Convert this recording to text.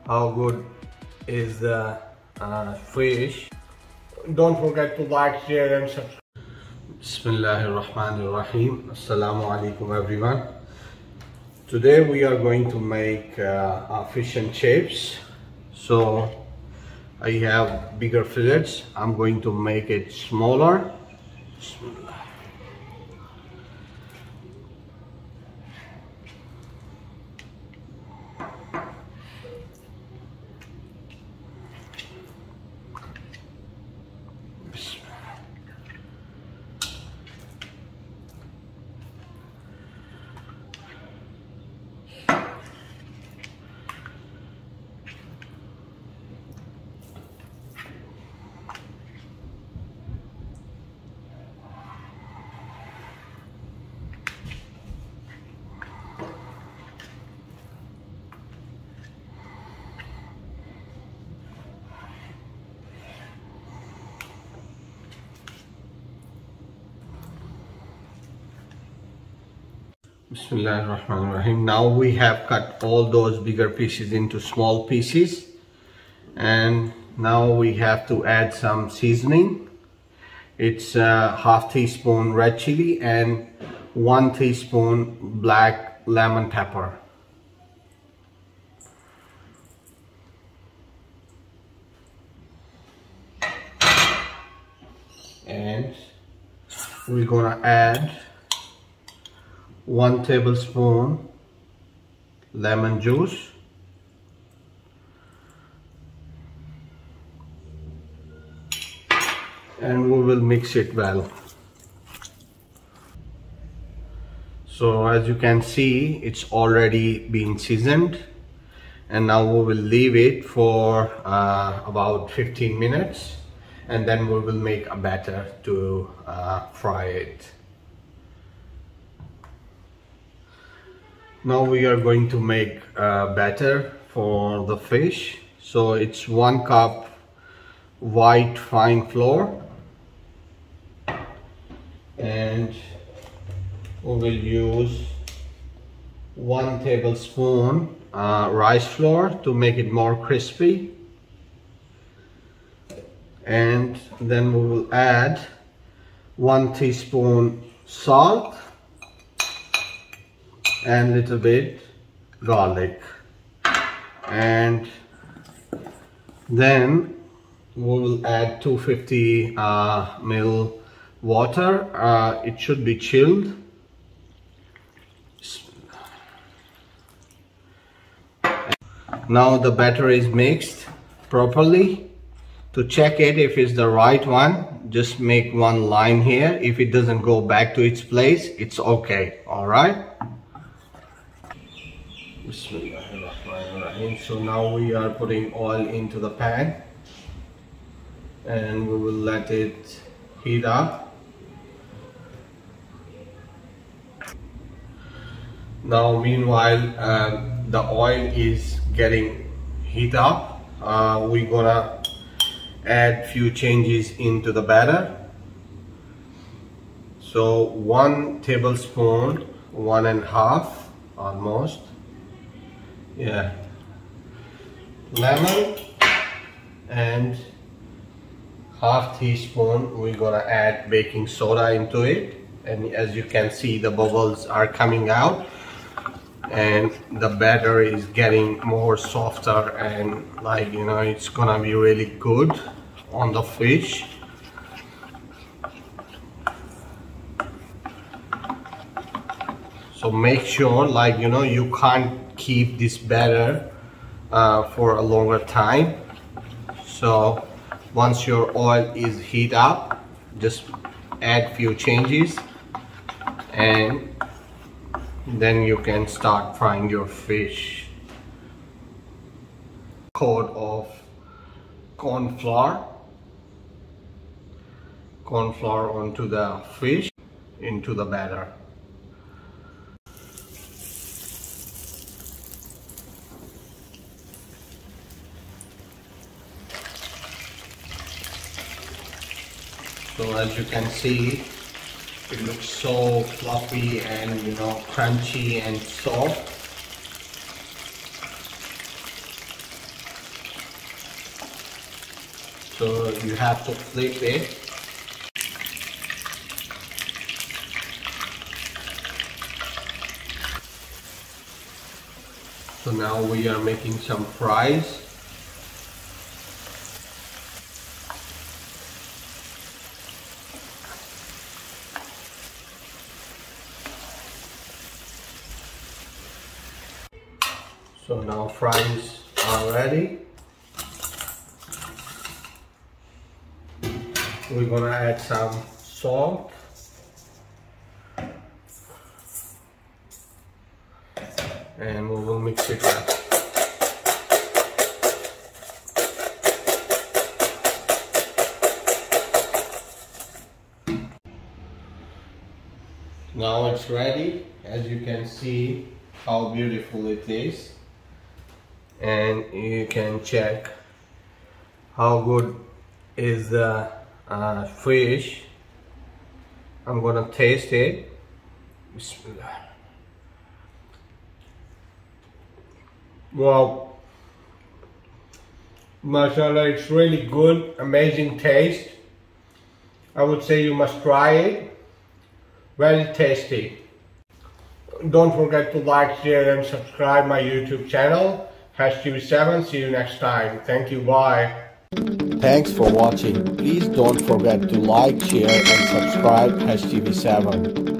how good is the fish. Don't forget to like, share and subscribe. Bismillahirrahmanirrahim. Assalamu alaikum everyone. Today we are going to make fish and chips. So I have bigger fillets. I'm going to make it smaller. Bismillah. Bismillahirrahmanirrahim. Now we have cut all those bigger pieces into small pieces, and now we have to add some seasoning. It's half teaspoon red chili and 1 teaspoon black lemon pepper. And we're gonna add 1 tablespoon lemon juice, and we will mix it well. So as you can see, it's already been seasoned, and now we will leave it for about 15 minutes, and then we will make a batter to fry it. Now we are going to make a batter for the fish. So it's 1 cup white fine flour, and we will use 1 tablespoon rice flour to make it more crispy, and then we will add 1 teaspoon salt and little bit garlic, and then we will add 250 ml water. It should be chilled. Now the batter is mixed properly. To check it if it's the right one, just make 1 line here. If it doesn't go back to its place, it's okay. All right. Bismillahirrahmanirrahim. So now we are putting oil into the pan, and we will let it heat up. Now meanwhile the oil is getting heat up, we're gonna add few changes into the batter. So 1 tablespoon, 1.5 almost, yeah, lemon, and half teaspoon we're gonna add baking soda into it. And as you can see, the bubbles are coming out, and the batter is getting more softer, and like, you know, it's gonna be really good on the fish. So make sure, like, you know, you can't keep this batter for a longer time. So once your oil is heat up, just add few changes, and then you can start frying your fish. Coat of corn flour onto the fish, into the batter. So as you can see, it looks so fluffy and, you know, crunchy and soft. So you have to flip it. So now we are making some fries. So now fries are ready. We're gonna add some salt. And we will mix it up. Now it's ready. As you can see how beautiful it is. And you can check how good is the fish. I'm gonna taste it. Bismillah. Wow, mashallah, it's really good, amazing taste. I would say you must try it. Very tasty. Don't forget to like, share and subscribe my YouTube channel. #TV7. See you next time. Thank you. Bye. Thanks for watching. Please don't forget to like, share and subscribe #TV7.